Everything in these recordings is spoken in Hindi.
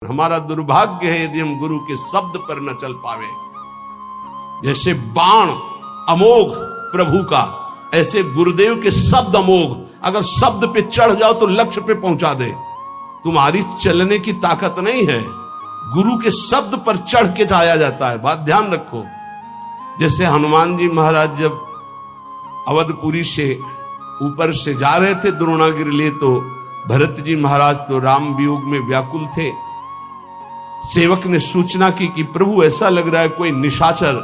हमारा दुर्भाग्य है यदि हम गुरु के शब्द पर न चल पावे। जैसे बाण अमोघ प्रभु का, ऐसे गुरुदेव के शब्द अमोघ। अगर शब्द पे चढ़ जाओ तो लक्ष्य पे पहुंचा दे। तुम्हारी चलने की ताकत नहीं है, गुरु के शब्द पर चढ़ के जाया जाता है। बात ध्यान रखो। जैसे हनुमान जी महाराज जब अवधपुरी से ऊपर से जा रहे थे द्रोणागिरी लिए, तो भरत जी महाराज तो राम वियोग में व्याकुल थे। सेवक ने सूचना की कि प्रभु ऐसा लग रहा है कोई निशाचर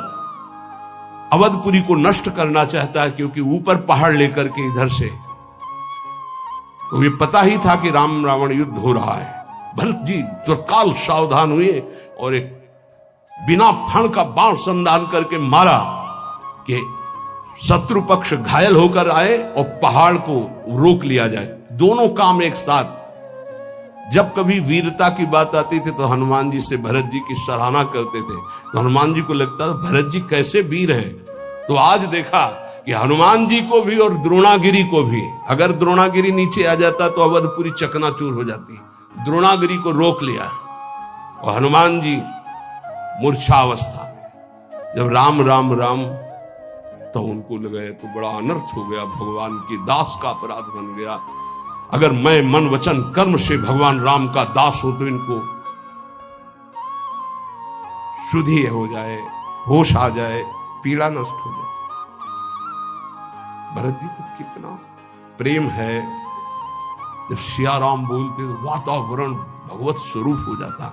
अवधपुरी को नष्ट करना चाहता है, क्योंकि ऊपर पहाड़ लेकर के इधर से। तो ये पता ही था कि राम रावण युद्ध हो रहा है। भरत जी तत्काल सावधान हुए और एक बिना फण का बाण संधान करके मारा कि शत्रु पक्ष घायल होकर आए और पहाड़ को रोक लिया जाए। दोनों काम एक साथ। जब कभी वीरता की बात आती थी तो हनुमान जी से भरत जी की सराहना करते थे, तो हनुमान जी को लगता था भरत जी कैसे वीर हैं। तो आज देखा कि हनुमान जी को भी और द्रोणागिरी को भी, अगर द्रोणागिरी नीचे आ जाता तो अवधपुरी चकनाचूर हो जाती। द्रोणागिरी को रोक लिया और हनुमान जी मूर्छावस्था में जब राम राम राम, तो उनको लगा तो बड़ा अनर्थ हो गया, भगवान की दास का अपराध बन गया। अगर मैं मन वचन कर्म से भगवान राम का दास हूं तो इनको शुद्धि हो जाए, होश आ जाए, पीड़ा नष्ट हो जाए। भरत जी को कितना प्रेम है, जब सिया राम बोलते तो वातावरण भगवत स्वरूप हो जाता।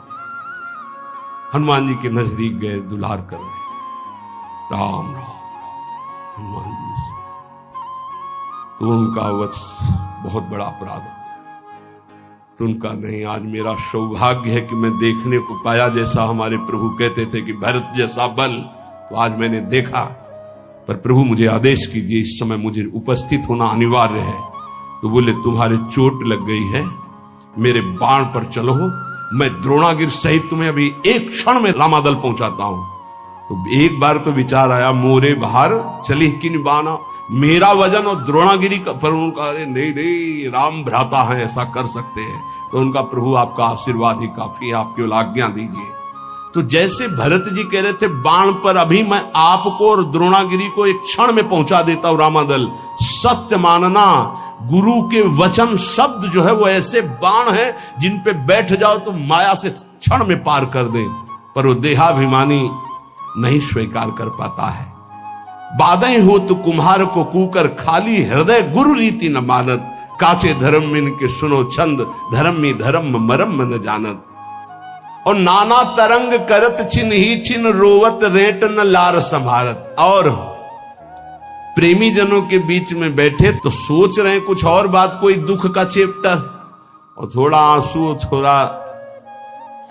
हनुमान जी के नजदीक गए, दुलार कर रहे राम राम हनुमान जी से, तो उनका वत्स बहुत बड़ा अपराध हो गया। तो उनका नहीं, आज मेरा सौभाग्य है कि मैं देखने को पाया, जैसा हमारे प्रभु कहते थे कि भरत जैसा बल, तो आज मैंने देखा। पर प्रभु मुझे आदेश कीजिए, इस समय मुझे उपस्थित होना अनिवार्य है। तो बोले तुम्हारे चोट लग गई है, मेरे बाण पर चलो, मैं द्रोणागिर सहित तुम्हें अभी एक क्षण में रामादल पहुंचाता हूं। तो एक बार तो विचार आया, मोरे बाहर चली किन बाना, मेरा वजन और द्रोणागिरी का। पर उनका अरे नहीं नहीं, राम भ्राता है, ऐसा कर सकते हैं। तो उनका प्रभु आपका आशीर्वाद ही काफी है, आप केवल आज्ञा दीजिए। तो जैसे भरत जी कह रहे थे बाण पर अभी मैं आपको और द्रोणागिरी को एक क्षण में पहुंचा देता हूं रामादल। सत्य मानना, गुरु के वचन शब्द जो है वो ऐसे बाण है जिन पे बैठ जाओ तो माया से क्षण में पार कर दे। पर वो देहाभिमानी नहीं स्वीकार कर पाता है। बाधे हो तो कुम्हार को कूकर, खाली हृदय गुरु रीति न मानत। काचे धर्म मिन के सुनो छंद, धर्म में धर्म मरम न जानत। और नाना तरंग करत छिन ही छिन, रोवत रेट न लार संभारत। और प्रेमी जनों के बीच में बैठे तो सोच रहे कुछ और बात, कोई दुख का चैप्टर, और थोड़ा आंसू, थोड़ा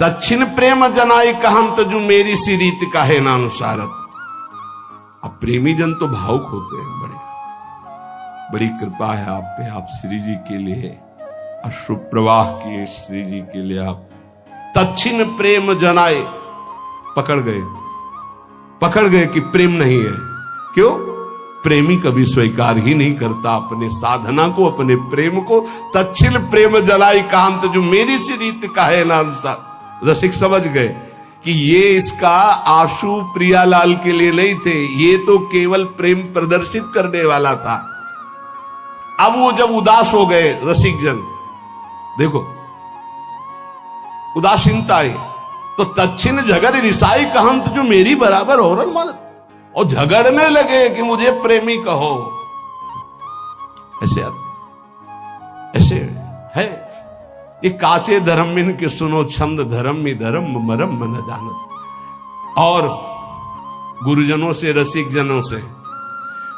तच्छिन प्रेम जनाई कहंत, जो मेरी सी रीत का है नानुसारत। अब प्रेमी जन तो भावुक होते हैं, बड़ी कृपा है आप पे, आप श्री जी के लिए अश्रु प्रवाह किए, श्री जी के लिए आप तच्छिन प्रेम जनाए। पकड़ गए कि प्रेम नहीं है। क्यों? प्रेमी कभी स्वीकार ही नहीं करता अपने साधना को, अपने प्रेम को। तच्छिन प्रेम जलाई कांत, जो मेरी सी रीत का है ना अनुसार। रसिक समझ गए कि ये इसका आंसू प्रियालाल के लिए नहीं थे, ये तो केवल प्रेम प्रदर्शित करने वाला था। अब वो जब उदास हो गए रसिक जन, देखो उदासीनता आई, तो तच्छिन झगड़ रिसाई कहंत, जो मेरी बराबर औरल मानत। और झगड़ने लगे कि मुझे प्रेमी कहो। ऐसे है ये काचे धर्मिन के सुनो छंद, धर्म में धर्म मरम न जानत। और गुरुजनों से, रसिक जनों से,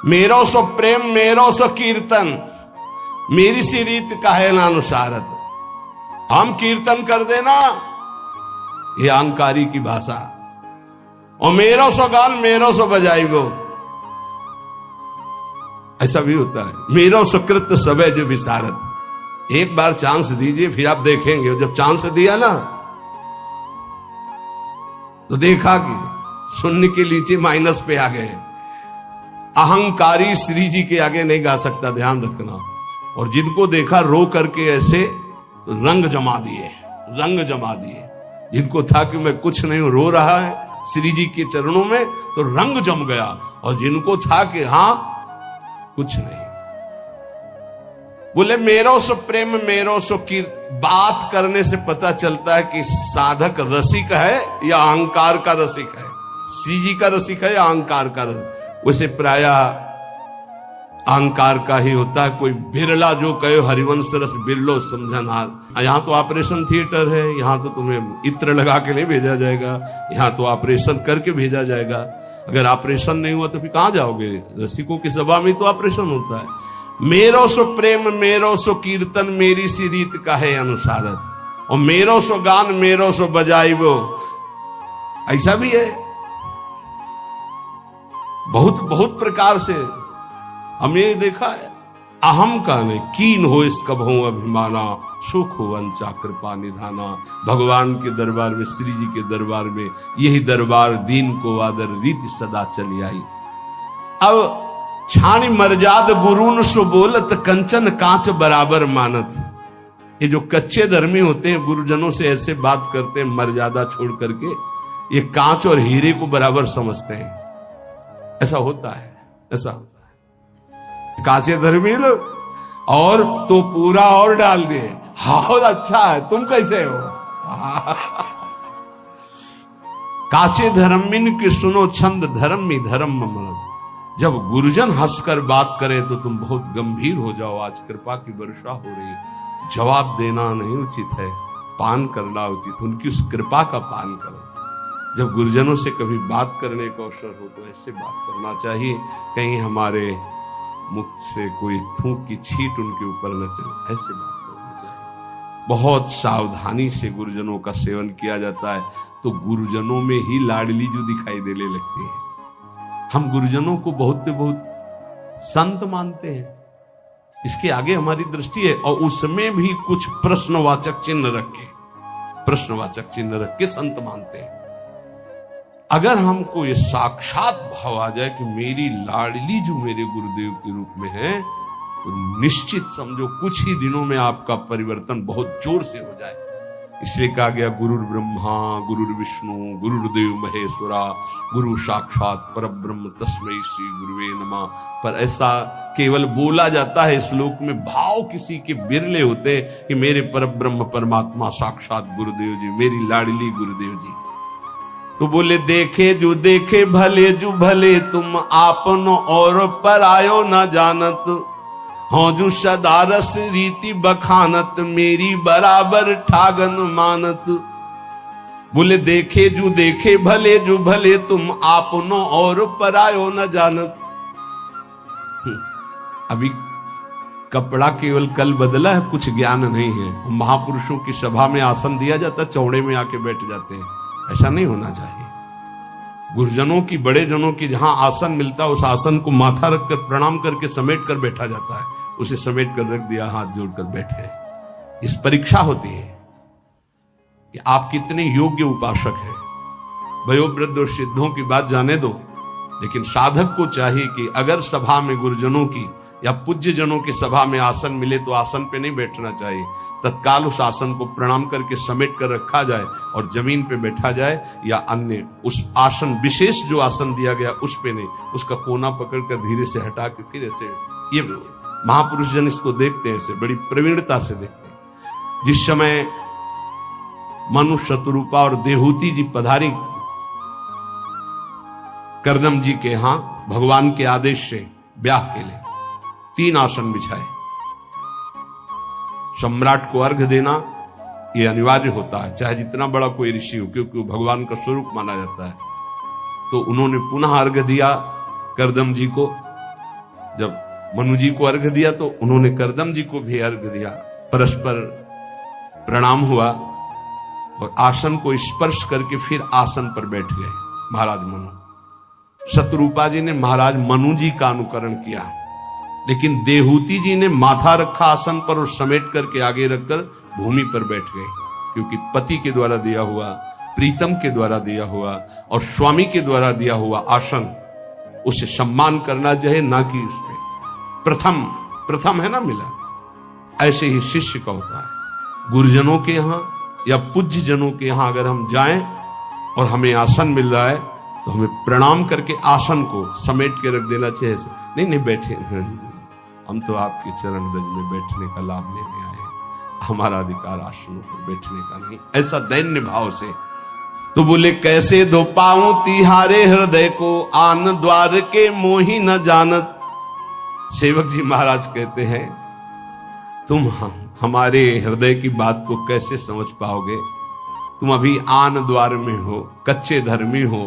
मेरो सो प्रेम मेरो सो कीर्तन, मेरी सी रीत का है नानुसारत। हम कीर्तन कर देना, ये अहंकारी की भाषा। और मेरो सो गान मेरो सो बजाई वो, ऐसा भी होता है। मेरो सुकृत सबे जो विसारत। एक बार चांस दीजिए, फिर आप देखेंगे। जब चांस दिया ना तो देखा कि शून्य के नीचे माइनस पे आ गए। अहंकारी श्री जी के आगे नहीं गा सकता, ध्यान रखना। और जिनको देखा रो करके ऐसे रंग जमा दिए। जिनको था कि मैं कुछ नहीं हूं, रो रहा है श्री जी के चरणों में, तो रंग जम गया। और जिनको था कि हां कुछ नहीं, बोले मेरो सो प्रेम मेरो सो कीर्त। बात करने से पता चलता है कि साधक रसिक है या अहंकार का रसिक है, श्री जी का रसिक है या अहंकार का रसिक। वैसे प्राय अहंकार का ही होता है। कोई बिरला जो कहे हरिवंश रस बिरलो समझनहार। यहां तो ऑपरेशन थिएटर है, यहां तो तुम्हें इत्र लगा के नहीं भेजा जाएगा, यहां तो ऑपरेशन करके भेजा जाएगा। अगर ऑपरेशन नहीं हुआ तो फिर कहां जाओगे? रसिकों की सभा में तो ऑपरेशन होता है। मेरो सो प्रेम मेरो सो कीर्तन मेरी सी रीत का है अनुसार, और मेरो सो गान मेरो सो बजाई वो, ऐसा भी है। बहुत बहुत प्रकार से हमने ये देखा है। अहम का नहीं कीन हो इस कभों अभिमाना, सुख हो वंचा कृपा निधाना। भगवान के दरबार में, श्री जी के दरबार में, यही दरबार दीन को आदर रीति सदा चली आई। अब छानी मर्याद गुरुन सो बोलत कंचन कांच बराबर मानत। ये जो कच्चे धर्मी होते हैं गुरुजनों से ऐसे बात करते हैं मर्यादा छोड़ करके, ये कांच और हीरे को बराबर समझते हैं। ऐसा होता है, ऐसा होता है। कांचे धर्मी लोग और तो पूरा और डाल दिए, और अच्छा है तुम कैसे हो। काचे धर्मिन की सुनो छंद धर्म में धर्म मन। जब गुरुजन हंसकर बात करें तो तुम बहुत गंभीर हो जाओ। आज कृपा की वर्षा हो रही, जवाब देना नहीं उचित है, पान करना उचित। उनकी उस कृपा का पान करो। जब गुरुजनों से कभी बात करने का अवसर हो तो ऐसे बात करना चाहिए, कहीं हमारे मुख से कोई थूक की छींट उनके ऊपर न चले, ऐसे बात करनी चाहिए। बहुत सावधानी से गुरुजनों का सेवन किया जाता है तो गुरुजनों में ही लाडली जो दिखाई देने लगती है। हम गुरुजनों को बहुत बहुत संत मानते हैं, इसके आगे हमारी दृष्टि है। और उसमें भी कुछ प्रश्नवाचक चिन्ह रख के, प्रश्नवाचक चिन्ह रख के संत मानते हैं। अगर हमको ये साक्षात भाव आ जाए कि मेरी लाडली जो मेरे गुरुदेव के रूप में है, तो निश्चित समझो कुछ ही दिनों में आपका परिवर्तन बहुत जोर से हो जाए। इसलिए कहा गया गुरुर ब्रह्मा गुरुर विष्णु गुरुर्देव महेश्वरा गुरु साक्षात परब्रह्म तस्मै श्री गुरुवे नमः। पर ऐसा केवल बोला जाता है श्लोक में, भाव किसी के बिरले होते हैं कि मेरे परब्रह्म परमात्मा साक्षात गुरुदेव जी, मेरी लाडली गुरुदेव जी। तो बोले देखे जो देखे भले जो भले, तुम आपनो और परायो न जानत। हाँ जो सदारस रीति बखानत, मेरी बराबर ठागन मानत। बोले देखे जो देखे भले जो भले, तुम आपनो और परायो न जानत। अभी कपड़ा केवल कल बदला है, कुछ ज्ञान नहीं है। महापुरुषों की सभा में आसन दिया जाता, चौड़े में आके बैठ जाते हैं, ऐसा नहीं होना चाहिए। गुरुजनों की, बड़े जनों की जहां आसन मिलता है उस आसन को माथा रखकर प्रणाम करके समेट कर बैठा जाता है। उसे समेट कर रख दिया, हाथ जोड़कर बैठ गए। इस परीक्षा होती है कि आप कितने योग्य उपासक हैं। वयोवृद्ध और सिद्धों की बात जाने दो, लेकिन साधक को चाहिए कि अगर सभा में गुरुजनों की या पूज्य जनों की सभा में आसन मिले तो आसन पे नहीं बैठना चाहिए, तत्काल उस आसन को प्रणाम करके समेट कर रखा जाए और जमीन पे बैठा जाए, या अन्य उस आसन विशेष जो आसन दिया गया उस पे नहीं, उसका कोना पकड़कर धीरे से हटा के फिर ऐसे। ये महापुरुष जन इसको देखते हैं, ऐसे बड़ी प्रवीणता से देखते हैं। जिस समय मनु शतरूपा और देहूती जी पधारी करदम जी के यहां भगवान के आदेश से ब्याह के लिए, 3 आसन बिछाए। सम्राट को अर्घ देना यह अनिवार्य होता है, चाहे जितना बड़ा कोई ऋषि हो, क्योंकि वो भगवान का स्वरूप माना जाता है। तो उन्होंने पुनः अर्घ दिया करदम जी को। जब मनु जी को अर्घ दिया तो उन्होंने करदम जी को भी अर्घ दिया। परस्पर प्रणाम हुआ और आसन को स्पर्श करके फिर आसन पर बैठ गए महाराज मनु। शतरूपा जी ने महाराज मनु जी का अनुकरण किया, लेकिन देहूती जी ने माथा रखा आसन पर और समेट करके आगे रखकर भूमि पर बैठ गए, क्योंकि पति के द्वारा दिया हुआ, प्रीतम के द्वारा दिया हुआ और स्वामी के द्वारा दिया हुआ आसन, उसे सम्मान करना चाहिए, ना कि उसमें प्रथम है ना मिला। ऐसे ही शिष्य का होता है। गुरुजनों के यहां या पूज्य जनों के यहां अगर हम जाएं और हमें आसन मिल रहा है तो हमें प्रणाम करके आसन को समेट के रख देना चाहिए। नहीं नहीं बैठे, हम तो आपके चरण रज में बैठने का लाभ लेने आए हैं, हमारा अधिकार आसनों पर बैठने का नहीं। ऐसा दैन्य भाव से तो बोले कैसे धो पाऊं तिहारे हृदय को, आन द्वार के मोही न जानत। सेवक जी महाराज कहते हैं तुम हमारे हृदय की बात को कैसे समझ पाओगे? तुम अभी आन द्वार में हो, कच्चे धर्मी हो,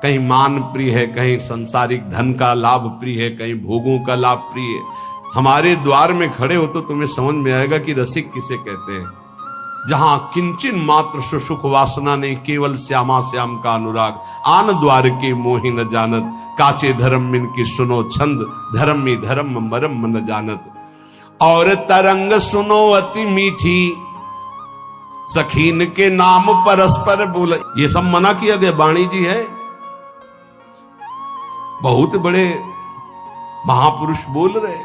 कहीं मान प्रिय है, कहीं संसारिक धन का लाभ प्रिय है, कहीं भोगों का लाभ प्रिय है। हमारे द्वार में खड़े हो तो तुम्हें समझ में आएगा कि रसिक किसे कहते हैं। जहां किंचिन मात्र सुख वासना नहीं, केवल श्यामा श्याम का अनुराग। आन द्वार के मोहि न जानत, काचे धर्म मिन की सुनो छंद, धर्म में धर्म मरम न जानत। और तरंग सुनो अति मीठी, सखीन के नाम परस्पर बोल। ये सब मना किया गया, वाणी जी है, बहुत बड़े महापुरुष बोल रहे।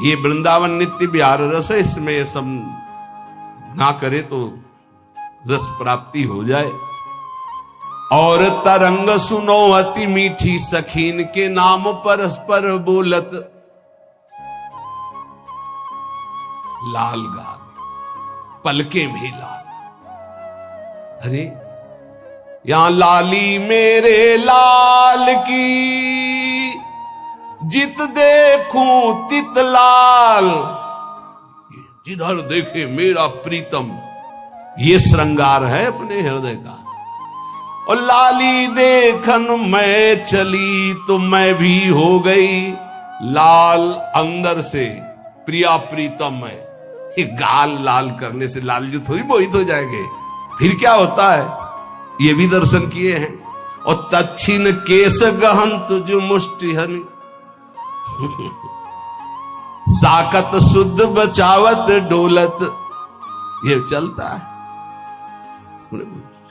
ये वृंदावन नित्य विहार रस है, इसमें ये सब ना करे तो रस प्राप्ति हो जाए। और तरंग सुनो अति मीठी, सखीन के नाम परस्पर बोलत। लाल गाल, पलके भी लाल। अरे यहां लाली मेरे लाल की, जित देखूं तित लाल। जिधर देखे मेरा प्रीतम, ये श्रृंगार है अपने हृदय का। और लाली देखन मैं चली तो मैं भी हो गई लाल अंदर से, प्रिया प्रीतम है। ये गाल लाल करने से लाल जी थोड़ी मोहित हो जाएंगे, फिर क्या होता है ये भी दर्शन किए हैं। और तच्छिन केस गहन तुझ मुष्टि हनि, साकत शुद्ध बचावत डोलत। ये चलता है।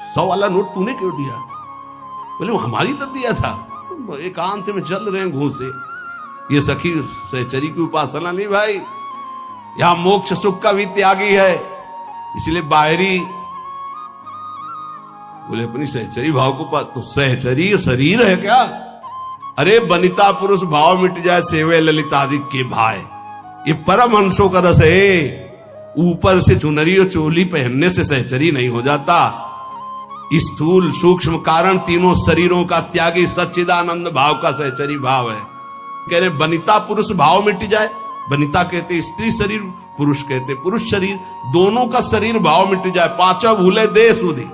100 वाला नोट तूने क्यों दिया? बोले वो हमारी तरफ दिया था, एकांत में चल रहे हैं घूसे। ये सखी सहचरी की उपासना नहीं भाई, यहां मोक्ष सुख का भी त्यागी है। इसलिए बाहरी बोले अपनी सहचरी भाव को पास, तो सहचरी शरीर है क्या? अरे बनिता पुरुष भाव मिट जाए, सेवे ललितादि के भाई। ये परम हंसों का रस है। ऊपर से चुनरी और चोली पहनने से सहचरी नहीं हो जाता। स्थूल सूक्ष्म कारण तीनों शरीरों का त्यागी सच्चिदानंद भाव का सहचरी भाव है। कह रहे बनिता पुरुष भाव मिट जाए। बनिता कहते स्त्री शरीर, पुरुष कहते पुरुष शरीर, दोनों का शरीर भाव मिट जाए। पांचों भूले दे सुधी।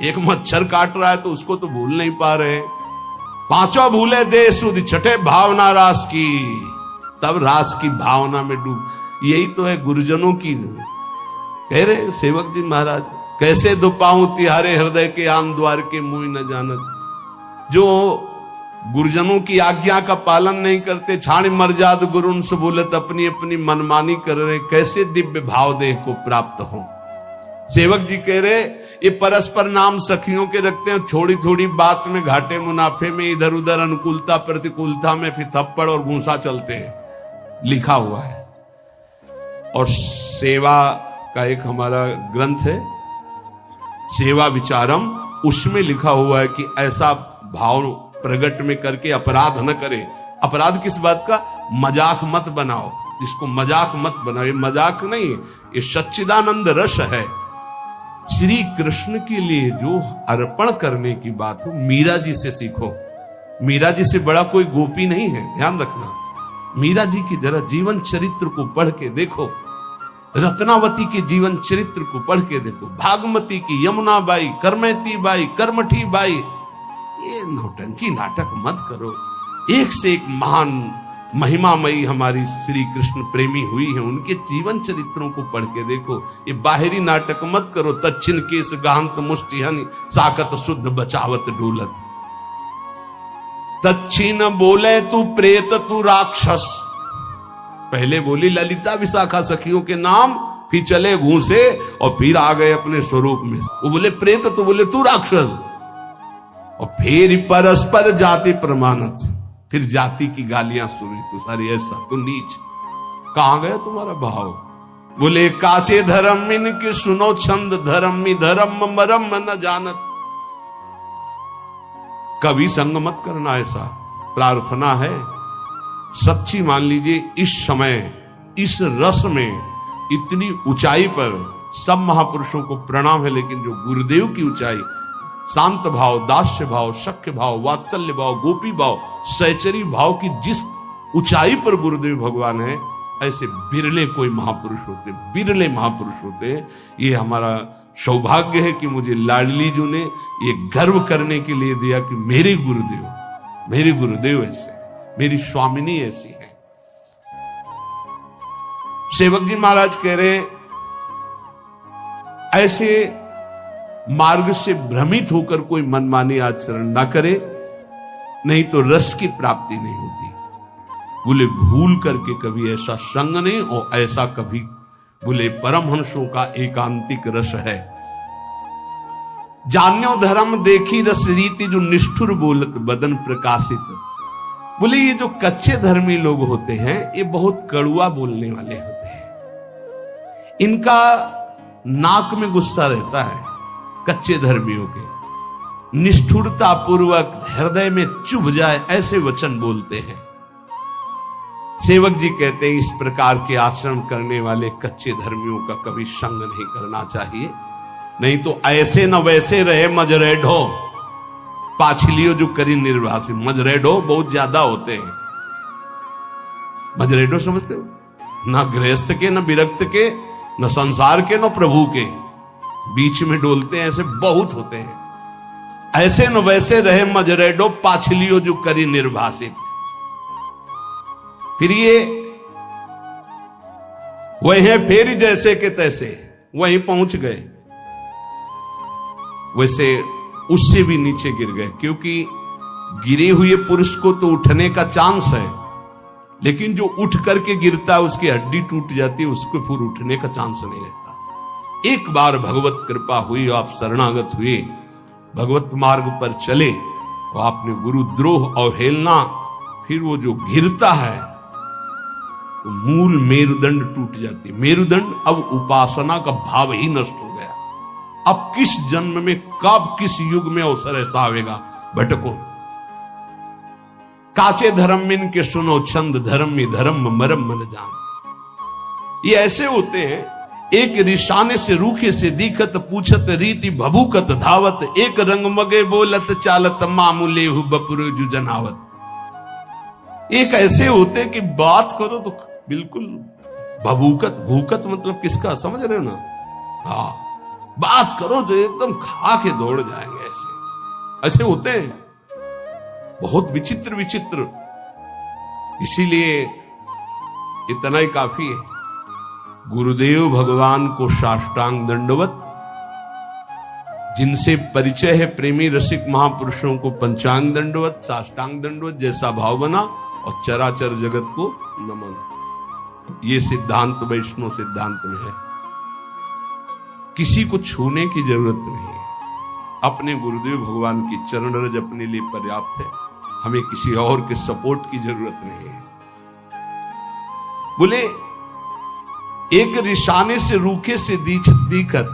एक मच्छर काट रहा है तो उसको तो भूल नहीं पा रहे। पांचों भूले दे सुधी, छठे भावना रास की, तब रास की भावना में डूब। यही तो है गुरुजनों की। कह रहे सेवक जी महाराज कैसे दो पाऊं तिहारे हृदय के, आन द्वार के मुंह न जानत। जो गुरुजनों की आज्ञा का पालन नहीं करते, छाण मर्जाद गुरुन सुबुलत, अपनी अपनी मनमानी कर रहे, कैसे दिव्य भाव देह को प्राप्त हो। सेवक जी कह रहे ये परस्पर नाम सखियों के रखते हैं, थोड़ी थोड़ी बात में घाटे मुनाफे में, इधर उधर अनुकूलता प्रतिकूलता में फिर थप्पड़ और घूंसा चलते हैं, लिखा हुआ है। और सेवा का एक हमारा ग्रंथ है सेवा विचारम, उसमें लिखा हुआ है कि ऐसा भाव प्रकट में करके अपराध न करे। अपराध किस बात का? मजाक मत बनाओ, इसको मजाक मत बनाओ। ये मजाक नहीं, ये सच्चिदानंद रस है। श्री कृष्ण के लिए जो अर्पण करने की बात हो, मीरा जी से सीखो। मीरा जी से बड़ा कोई गोपी नहीं है, ध्यान रखना। मीरा जी की जरा जीवन चरित्र को पढ़ के देखो, रत्नावती के जीवन चरित्र को पढ़ के देखो, भागमती की, यमुना बाई, करमैती बाई, कर्मठी बाई। ये नौटंकी नाटक मत करो। एक से एक महान महिमामयी हमारी श्री कृष्ण प्रेमी हुई है, उनके जीवन चरित्रों को पढ़ के देखो। ये बाहरी नाटक मत करो। तच्छिन केस गांत मुष्टिहन, साकत शुद्ध बचावत डोलत। तच्छिन बोले तू प्रेत तू राक्षस, पहले बोली ललिता विशाखा सखियों के नाम, फिर चले घूसे और फिर आ गए अपने स्वरूप में। वो बोले प्रेत तो बोले तू राक्षस, और फिर परस्पर जाति प्रमाणत, फिर जाति की गालियां सुनी। तू सारी ऐसा, तू नीच, कहां गया तुम्हारा भाव? बोले काचे धर्म इनके सुनो छंद, धर्मी धर्म मरम न जानत। कभी संग मत करना, ऐसा प्रार्थना है सच्ची। मान लीजिए इस समय इस रस में इतनी ऊंचाई पर सब महापुरुषों को प्रणाम है, लेकिन जो गुरुदेव की ऊंचाई, शांत भाव, दास्य भाव, शक्य भाव, वात्सल्य भाव, गोपी भाव, सहचरी भाव की जिस ऊंचाई पर गुरुदेव भगवान है, ऐसे बिरले कोई महापुरुष होते, बिरले महापुरुष होते। ये हमारा सौभाग्य है कि मुझे लाडली जी ने ये गर्व करने के लिए दिया कि मेरे गुरुदेव ऐसे, मेरी स्वामिनी ऐसी है। सेवक जी महाराज कह रहे ऐसे मार्ग से भ्रमित होकर कोई मनमानी आचरण ना करे, नहीं तो रस की प्राप्ति नहीं होती। बोले भूल करके कभी ऐसा संग नहीं, और ऐसा कभी बोले परमहंसों का एकांतिक रस है। जान्यो धर्म देखी रस रीति, जो निष्ठुर बोलत बदन प्रकाशित। बोले ये जो कच्चे धर्मी लोग होते हैं, ये बहुत कड़ुआ बोलने वाले होते हैं। इनका नाक में गुस्सा रहता है, कच्चे धर्मियों के। निष्ठुरता पूर्वक हृदय में चुभ जाए ऐसे वचन बोलते हैं। सेवक जी कहते हैं इस प्रकार के आचरण करने वाले कच्चे धर्मियों का कभी संग नहीं करना चाहिए, नहीं तो ऐसे न वैसे रहे मजरेडो पाछलियो जो करी निर्वासित। मजरेडो बहुत ज्यादा होते हैं। मजरेडो समझते हो? ना गृहस्थ के, न विरक्त के, न संसार के, न प्रभु के, बीच में डोलते हैं, ऐसे बहुत होते हैं। ऐसे न वैसे रहे मजरेडो पाछलियो जो करी निर्वासित। फिर ये वही फेर जैसे के तैसे वहीं पहुंच गए, वैसे उससे भी नीचे गिर गए। क्योंकि गिरे हुए पुरुष को तो उठने का चांस है, लेकिन जो उठ करके गिरता है उसकी हड्डी टूट जाती है, उसको फिर उठने का चांस नहीं रहता। एक बार भगवत कृपा हुई, आप शरणागत हुए, भगवत मार्ग पर चले, और आपने गुरुद्रोह अवहेलना, फिर वो जो गिरता है तो मूल मेरुदंड टूट जाती है। मेरुदंड, अब उपासना का भाव ही नष्ट हो गया। अब किस जन्म में, कब, किस युग में अवसर ऐसा आवेगा, भटको। काचे धर्म मिन के सुनो छंद, धर्मी धर्म मरम मन जान। ये ऐसे होते हैं, एक रिशाने से रूखे से दिखत, पूछत रीति भभूकत धावत, एक रंग मगे बोलत चालत, मामूले हु बपुर जु जनावत। एक ऐसे होते कि बात करो तो बिल्कुल भभूकत, भूकत मतलब किसका, समझ रहे हो ना? हाँ, बात करो तो एकदम खा के दौड़ जाएंगे। ऐसे होते हैं, बहुत विचित्र विचित्र। इसीलिए इतना ही काफी है, गुरुदेव भगवान को साष्टांग दंडवत। जिनसे परिचय है प्रेमी रसिक महापुरुषों को पंचांग दंडवत, साष्टांग दंडवत, जैसा भाव बना, और चराचर जगत को नमन। ये सिद्धांत वैष्णव सिद्धांत में है। किसी को छूने की जरूरत नहीं है, अपने गुरुदेव भगवान की चरण रज अपने लिए पर्याप्त है। हमें किसी और के सपोर्ट की जरूरत नहीं है। बोले एक रिशाने से रूखे से दिखत,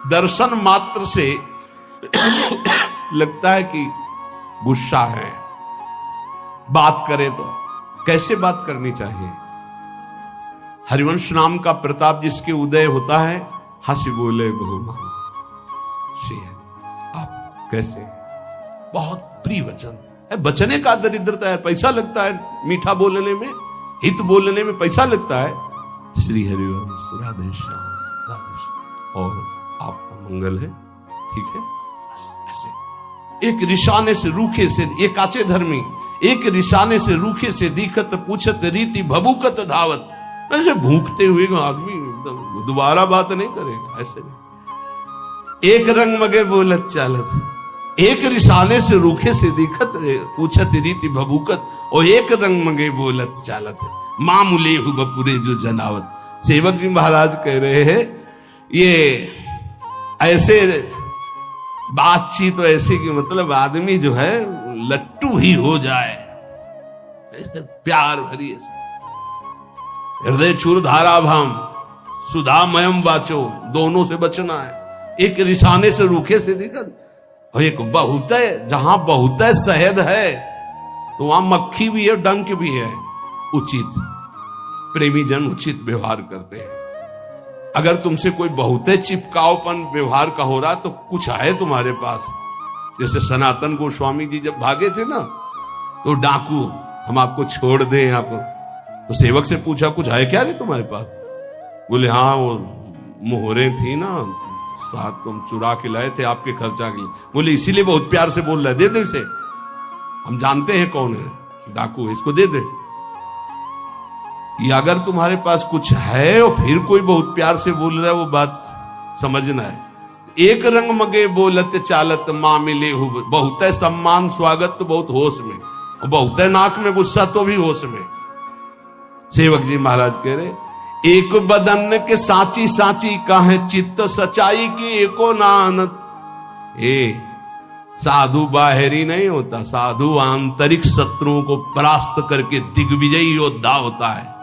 दर्शन मात्र से लगता है कि गुस्सा है। बात करे तो कैसे बात करनी चाहिए? हरिवंश नाम का प्रताप जिसके उदय होता है, हंसी बोले बहुमान। श्री हरि आप कैसे, बहुत प्रिय वचन है। बचने का दरिद्रता है, पैसा लगता है मीठा बोलने में, हित बोलने में पैसा लगता है। श्री हरिवंश राधे श्याम, राधे श्याम, और आपका मंगल है, ठीक है। ऐसे एक रिशाने से रूखे से, एक काचे धर्मी, एक रिशाने से रूखे से दिखत, पूछत रीति भभूकत धावत। ऐसे भूखते हुए आदमी एकदम दोबारा बात नहीं करेगा, ऐसे नहीं। एक रंग मगे बोलत चालत, एक रिसाने से रूखे से दिखत, पूछत रीति भभूकत, और एक रंग मगे बोलत चालत, मामूले हु बपुरे जो जनावत। सेवक जी महाराज कह रहे हैं, ये ऐसे बातचीत तो ऐसे कि मतलब आदमी जो है लट्टू ही हो जाए, ऐसे प्यार भरी, हृदय चूर धारा भाम, सुधामयम वाचो, दोनों से बचना है। एक रिसाने से रूखे से दिक्कत, और एक बहुत है, जहां बहुत है शहद है तो वहां मक्खी भी है, डंक भी है। उचित प्रेमी जन उचित व्यवहार करते हैं। अगर तुमसे कोई बहुत चिपकावपन व्यवहार का हो रहा तो कुछ है तुम्हारे पास। जैसे सनातन गोस्वामी जी जब भागे थे ना, तो डाकू हम आपको छोड़ दें आपको, तो सेवक से पूछा कुछ है क्या रे तुम्हारे पास? बोले हाँ वो मोहरे थी ना, साथ तुम चुरा के लाए थे आपके खर्चा के लिए। बोले इसीलिए बहुत प्यार से बोल रहा है, दे दे इसे, हम जानते हैं कौन है डाकू, इसको दे दे। या अगर तुम्हारे पास कुछ है और फिर कोई बहुत प्यार से बोल रहा है, वो बात समझना है। एक रंग मगे बोलत चालत माँ मिले हो, बहुत है सम्मान स्वागत तो बहुत होश में, और बहुत है नाक में गुस्सा तो भी होश में। सेवक जी महाराज कह रहे एक बदन के साची साची का है चित्त सच्चाई की एको नानत। साधु बाहरी नहीं होता, साधु आंतरिक शत्रुओं को परास्त करके दिग्विजयी योद्धा होता है।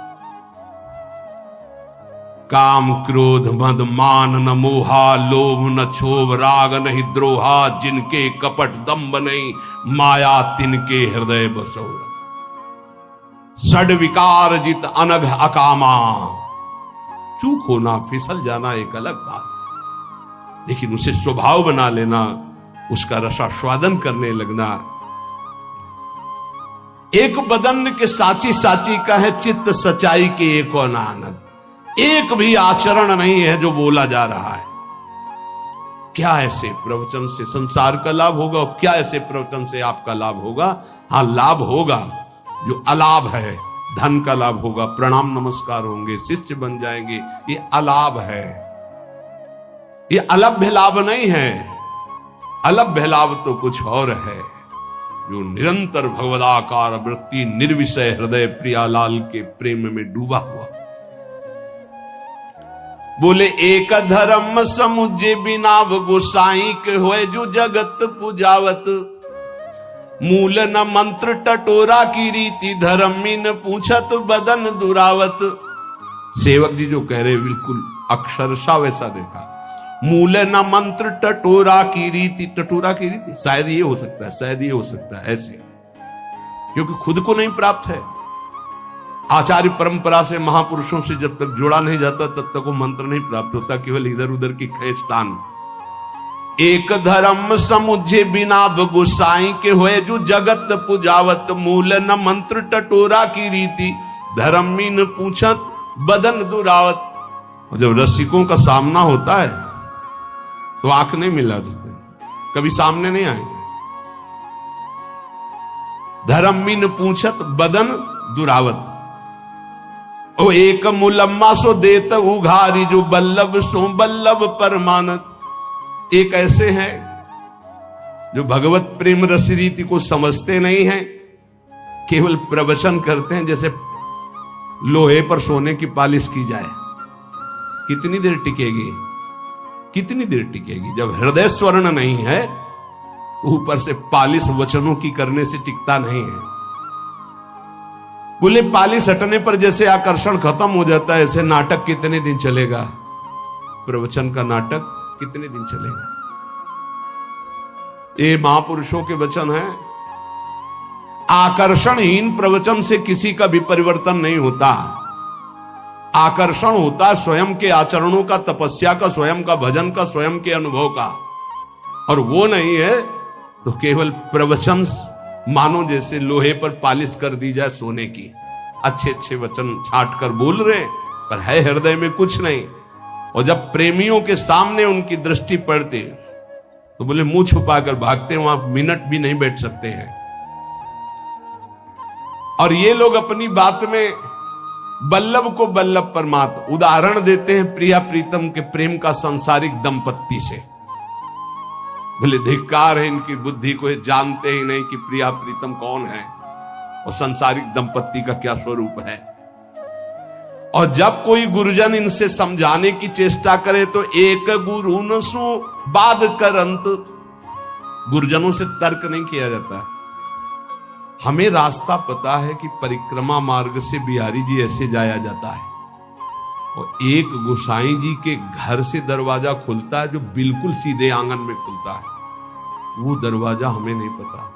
काम क्रोध मद मान न मोहा, लोभ न क्षोभ राग नहीं द्रोहा, जिनके कपट दम्भ नहीं माया तिनके हृदय बसोर। षड विकार जित अनघ अकामा, चूक होना फिसल जाना एक अलग बात है, लेकिन उसे स्वभाव बना लेना, उसका रसास्वादन करने लगना। एक बदन के साची साची का है चित्त सच्चाई के एक आनंद। एक भी आचरण नहीं है जो बोला जा रहा है। क्या ऐसे प्रवचन से संसार का लाभ होगा और क्या ऐसे प्रवचन से आपका लाभ होगा? हाँ लाभ होगा, जो अलाभ है, धन का लाभ होगा, प्रणाम नमस्कार होंगे, शिष्य बन जाएंगे, ये अलाभ है, ये अलभ्य लाभ नहीं है। अलभ्य लाभ तो कुछ और है, जो निरंतर भगवदाकार वृत्ति निर्विषय हृदय प्रियालाल के प्रेम में डूबा हुआ। बोले एक धर्म समुझे बिना गोसाई के होए जो जगत पुजावत, मूल न मंत्र टटोरा की रीति धर्मी न पूछत बदन दुरावत। सेवक जी जो कह रहे बिल्कुल अक्षरशः वैसा देखा। मूल न मंत्र टटोरा की रीति, टटोरा की रीति शायद ये हो सकता है, शायद ये हो सकता है ऐसे, क्योंकि खुद को नहीं प्राप्त है। आचार्य परंपरा से महापुरुषों से जब तक जोड़ा नहीं जाता तब तक वो मंत्र नहीं प्राप्त होता, केवल इधर उधर की खेस्तान। एक धर्म समुझे बिना गोसाई के होए जो जगत पुजावत, मूल न मंत्र टटोरा की रीति धर्मी न पूछत बदन दुरावत। और जब रसिकों का सामना होता है तो आंख नहीं मिला, कभी सामने नहीं आएंगे। धर्मी न पूछत बदन दुरावत। ओ एक मुलम्मा सो देत उघारी, जो बल्लभ सो बल्लभ परमानत। एक ऐसे हैं जो भगवत प्रेम रस रीति को समझते नहीं हैं, केवल प्रवचन करते हैं जैसे लोहे पर सोने की पालिश की जाए। कितनी देर टिकेगी, कितनी देर टिकेगी? जब हृदय स्वर्ण नहीं है तो ऊपर से पालिश वचनों की करने से टिकता नहीं है। बोले पालिश हटने पर जैसे आकर्षण खत्म हो जाता है, ऐसे नाटक कितने दिन चलेगा? प्रवचन का नाटक कितने दिन चलेगा? ये महापुरुषों के वचन है। आकर्षणहीन प्रवचन से किसी का भी परिवर्तन नहीं होता। आकर्षण होता है स्वयं के आचरणों का, तपस्या का, स्वयं का भजन का, स्वयं के अनुभव का। और वो नहीं है तो केवल प्रवचन मानो जैसे लोहे पर पालिश कर दी जाए सोने की। अच्छे अच्छे वचन छाट कर बोल रहे पर है हृदय में कुछ नहीं। और जब प्रेमियों के सामने उनकी दृष्टि पड़ती तो बोले मुंह छुपाकर भागते, वहां मिनट भी नहीं बैठ सकते हैं। और ये लोग अपनी बात में बल्लभ को बल्लभ परमात्मा उदाहरण देते हैं प्रिया प्रीतम के प्रेम का सांसारिक दंपत्ति से। बोले धिक्कार है इनकी बुद्धि को, ये जानते ही नहीं कि प्रिया प्रीतम कौन है और सांसारिक दंपत्ति का क्या स्वरूप है। और जब कोई गुरुजन इनसे समझाने की चेष्टा करे तो एक गुरु न सो बाद करंत। गुरुजनों से तर्क नहीं किया जाता। हमें रास्ता पता है कि परिक्रमा मार्ग से बिहारी जी ऐसे जाया जाता है, और एक गोसाई जी के घर से दरवाजा खुलता है जो बिल्कुल सीधे आंगन में खुलता है, वो दरवाजा हमें नहीं पता।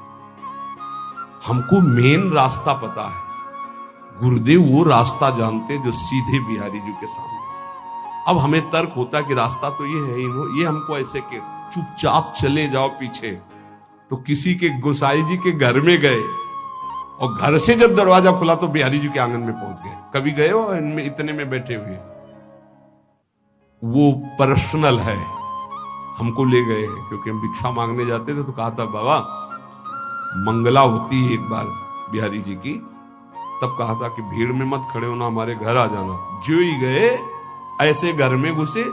हमको मेन रास्ता पता है, गुरुदेव वो रास्ता जानते जो सीधे बिहारी जी के सामने। अब हमें तर्क होता कि रास्ता तो ये है ही, ये हमको ऐसे के चुपचाप चले जाओ पीछे। तो किसी के गोसाई जी के घर में गए और घर से जब दरवाजा खुला तो बिहारी जी के आंगन में पहुंच गए। कभी गए हो इनमें, इतने में बैठे हुए? वो पर्सनल है, हमको ले गए क्योंकि हम भिक्षा मांगने जाते थे। तो कहा था बाबा मंगला होती है एक बार बिहारी जी की, तब कहा था कि भीड़ में मत खड़े होना, हमारे घर आ जाना। जो ही गए ऐसे घर में घुसे,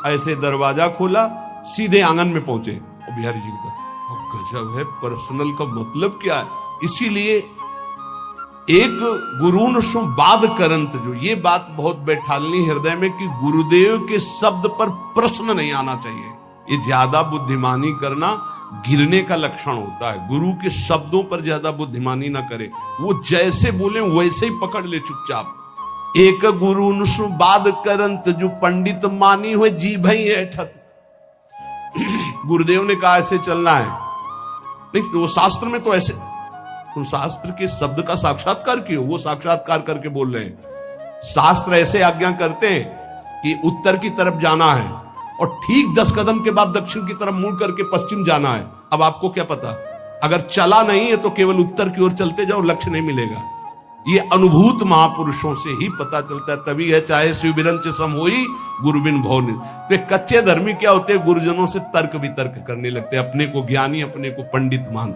ऐसे दरवाजा खोला, सीधे आंगन में पहुंचे और बिहारी जी की गजब है, पर्सनल का मतलब क्या है। इसीलिए एक गुरुन सो बाद करंत, जो ये बात बहुत बैठालनी हृदय में कि गुरुदेव के शब्द पर प्रश्न नहीं आना चाहिए। ये ज्यादा बुद्धिमानी करना गिरने का लक्षण होता है। गुरु के शब्दों पर ज्यादा बुद्धिमानी ना करे, वो जैसे बोले वैसे ही पकड़ ले चुपचाप। एक गुरु सु बाद करंत, जो पंडित मानी हुए जी भई ऐठत। गुरुदेव ने कहा ऐसे चलना है, नहीं तो वो शास्त्र में तो ऐसे, तुम शास्त्र के शब्द का साक्षात्कार क्यों? वो साक्षात्कार करके बोल रहे हैं। शास्त्र ऐसे आज्ञा करते हैं कि उत्तर की तरफ जाना है और ठीक 10 कदम के बाद दक्षिण की तरफ मुड़ करके पश्चिम जाना है। अब आपको क्या पता, अगर चला नहीं है तो केवल उत्तर की ओर चलते जाओ, लक्ष्य नहीं मिलेगा। ये अनुभूत महापुरुषों से ही पता चलता है। तभी है चाहे शिवबिरंच सम होई गुरुबिन भव। तो कच्चे धर्मी क्या होते हैं, गुरुजनों से तर्क वितर्क करने लगते हैं, अपने को ज्ञानी, अपने को पंडित मान।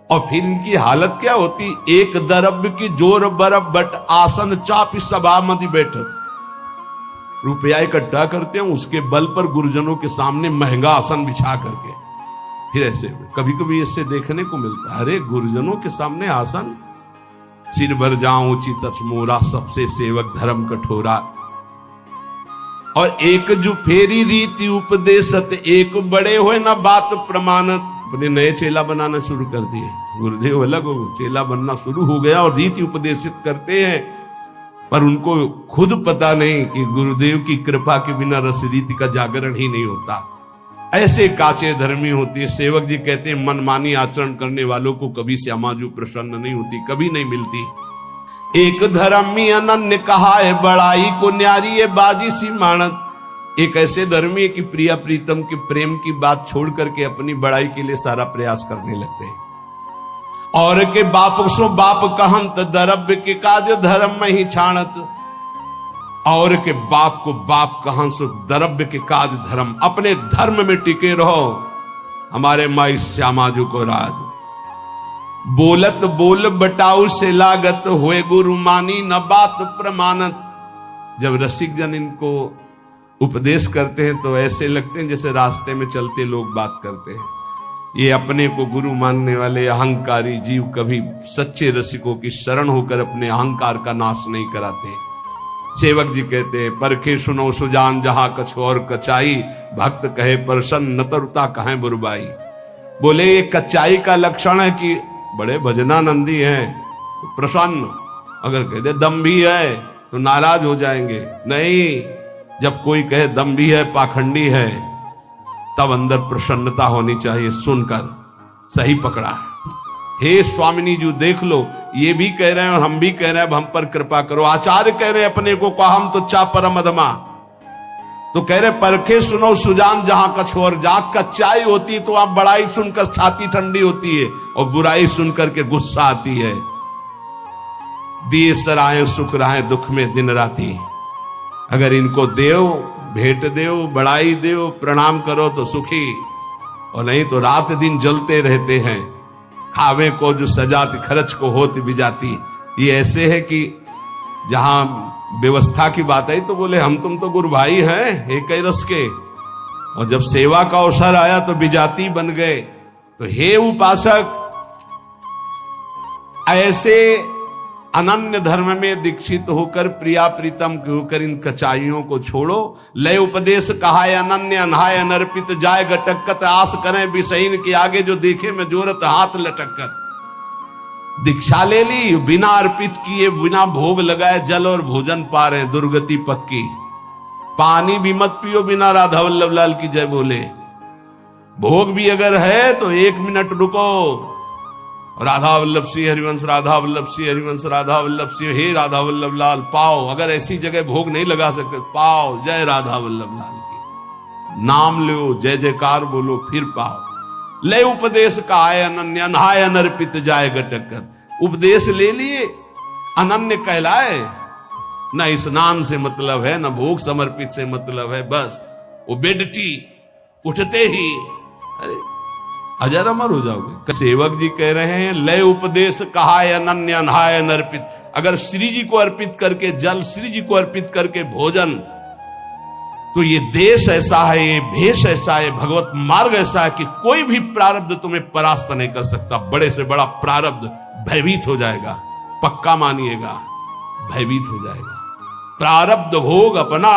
और फिर इनकी हालत क्या होती, एक दरब की जोर बरब बट आसन चाप सभा मधि बैठत। रुपया इकट्ठा करते हैं, उसके बल पर गुरुजनों के सामने महंगा आसन बिछा करके फिर ऐसे कभी कभी इससे देखने को मिलता है, अरे गुरुजनों के सामने आसन, सिर भर जाऊं चित मोरा, सबसे सेवक धर्म कठोरा। और एक जो फेरी रीति उपदेशत, एक बड़े हुए ना बात प्रमाणत। अपने नए चेला बनाना शुरू कर दिए, गुरुदेव अलग हो, चेला बनना शुरू हो गया और रीति उपदेशित करते हैं, पर उनको खुद पता नहीं कि गुरुदेव की कृपा के बिना रस रीति का जागरण ही नहीं होता। ऐसे काचे धर्मी होती है। सेवक जी कहते हैं मनमानी आचरण करने वालों को कभी श्यामाजू प्रसन्न नहीं होती, कभी नहीं मिलती। एक धर्मी अनन्य कहा है बड़ाई को न्यारी है बाजी सी मानत। एक ऐसे धर्मी है कि प्रिया प्रीतम के प्रेम की बात छोड़ करके अपनी बड़ाई के लिए सारा प्रयास करने लगते हैं। और के बाप सो बाप कहंत, दरब्य के काज धर्म में ही छाणत। और के बाप को बाप कहन सो दरब्य के काज धर्म, अपने धर्म में टिके रहो। हमारे माई श्यामाजू को राज बोलत बोल बटाऊ से लागत, हुए गुरु मानी न बात प्रमाणत। जब रसिक जन इनको उपदेश करते हैं तो ऐसे लगते हैं जैसे रास्ते में चलते लोग बात करते हैं। ये अपने को गुरु मानने वाले अहंकारी जीव कभी सच्चे रसिकों की शरण होकर अपने अहंकार का नाश नहीं कराते। सेवक जी कहते हैं परखे सुनो सुजान जहां कछ और कचाई, भक्त कहे प्रसन्न नतरुता कहे बुरबाई। बोले ये कच्चाई का लक्षण है कि बड़े भजनानंदी हैं तो प्रसन्न, अगर कह दे दम्भी है तो नाराज हो जाएंगे। नहीं, जब कोई कहे दम्भी है पाखंडी है तब अंदर प्रसन्नता होनी चाहिए। सुनकर सही पकड़ा है। हे स्वामिनी जी देख लो, ये भी कह रहे हैं और हम भी कह रहे हैं, अब हम पर कृपा करो। आचार्य कह रहे हैं अपने को हम तो चा परम अधमा, तो कह रहे परखे सुनो सुजान जहां कछ और। जहां कच्चाई होती तो आप बड़ाई सुनकर छाती ठंडी होती है और बुराई सुनकर के गुस्सा आती है। दिए सराय सुख राय दुख में दिन राती। अगर इनको देव भेंट देव, बड़ाई देव, प्रणाम करो तो सुखी, और नहीं तो रात दिन जलते रहते हैं। खावे को जो सजाती खर्च को होती भी जाती। ये ऐसे है कि जहां व्यवस्था की बात आई तो बोले हम तुम तो गुरु भाई हैं एक ही रस के, और जब सेवा का अवसर आया तो विजाती बन गए। तो हे उपासक, ऐसे अनन्य धर्म में दीक्षित होकर प्रिया प्रीतम होकर इन कचाइयों को छोड़ो। लय उपदेश कहा अनन्य अनहाय अनर्पित जाय गटकत, आस करें विषयीन के आगे जो देखे में जोरत हाथ लटकत। दीक्षा ले ली, बिना अर्पित किए बिना भोग लगाए जल और भोजन पा रहे, दुर्गति पक्की। पानी भी मत पियो बिना राधा वल्लभ लाल की जय बोले। भोग भी अगर है तो 1 मिनट रुको, राधा वल्लभ सिंह हरिवंश, राधा वल्लभ सिंह हरिवंश, राधा वल्लभ सिंह, हे राधा वल्लभ लाल पाओ। अगर ऐसी जगह भोग नहीं लगा सकते पाओ, जय राधा वल्लभ लाल की। नाम लो, जय जयकार बोलो, फिर पाओ। ले उपदेश का आय अनन्य, अनहाय अनर्पित जाए गटकर। उपदेश ले लिए, अनन्य कहलाए। न स्नान से मतलब है, न भोग समर्पित से मतलब है, बस वो बेडटी उठते ही अरे अजर अमर हो जाओगे। सेवक जी कह रहे हैं लय उपदेश कहा है अनन्य अनहाय अनर्पित। अगर श्री जी को अर्पित करके जल, श्री जी को अर्पित करके भोजन, तो ये देश ऐसा है, ये भेष ऐसा है, भगवत मार्ग ऐसा है कि कोई भी प्रारब्ध तुम्हें परास्त नहीं कर सकता। बड़े से बड़ा प्रारब्ध भयभीत हो जाएगा, पक्का मानिएगा, भयभीत हो जाएगा। प्रारब्ध भोग अपना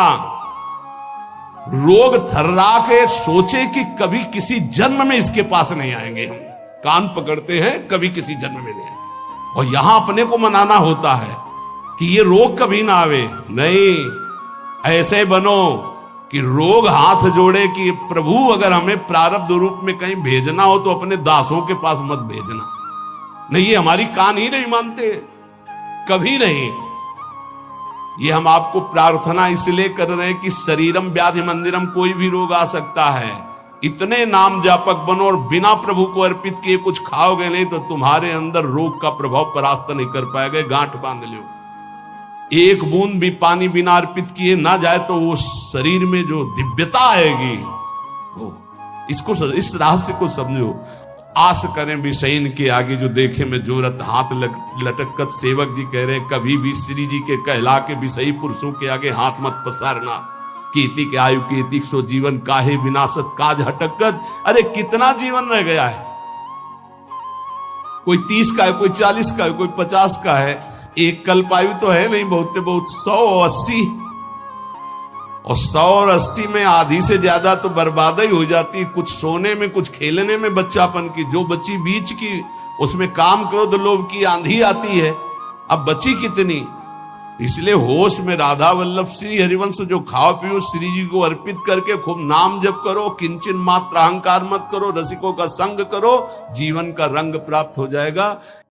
रोग थर्रा के सोचे कि कभी किसी जन्म में इसके पास नहीं आएंगे। हम कान पकड़ते हैं, कभी किसी जन्म में नहीं, और यहां अपने को मनाना होता है कि ये रोग कभी ना आवे। नहीं, ऐसे बनो कि रोग हाथ जोड़े कि प्रभु अगर हमें प्रारब्ध रूप में कहीं भेजना हो तो अपने दासों के पास मत भेजना। नहीं, ये हमारी कान ही नहीं मानते, कभी नहीं। ये हम आपको प्रार्थना इसलिए कर रहे हैं कि शरीरम व्याधि मंदिरम, कोई भी रोग आ सकता है। इतने नाम जापक बनो और बिना प्रभु को अर्पित किए कुछ खाओगे नहीं तो तुम्हारे अंदर रोग का प्रभाव परास्त नहीं कर पाएगा। गांठ बांध लो। एक बूंद भी पानी बिना अर्पित किए ना जाए तो वो शरीर में जो दिव्यता आएगी, वो इसको, इस रहस्य को समझो। आस करें विषयन के आगे जो देखे में जोरत हाथ लटकत। सेवक जी कह रहे हैं कभी भी श्री जी के कहला के विषयी पुरुषों के आगे हाथ मत पसारना। कीर्ति के आयु कीर्ति सो जीवन काहे विनाशत काज हटकत। अरे कितना जीवन रह गया है, कोई 30 का है, कोई 40 का है, कोई 50 का है। एक कल्पायु तो है नहीं, बहुत से बहुत 100 और 80, और 100 और 80 में आधी से ज्यादा तो बर्बादी हो जाती। कुछ सोने में, कुछ खेलने में बच्चापन की। जो बच्ची बीच की, उसमें काम क्रोध लोभ की आंधी आती है। अब बची कितनी? इसलिए होश में राधा वल्लभ श्री हरिवंश जो खाओ पियो, श्री जी को अर्पित करके खूब नाम जप करो, किंचन मात्र अहंकार मत करो, रसिकों का संग करो, जीवन का रंग प्राप्त हो जाएगा।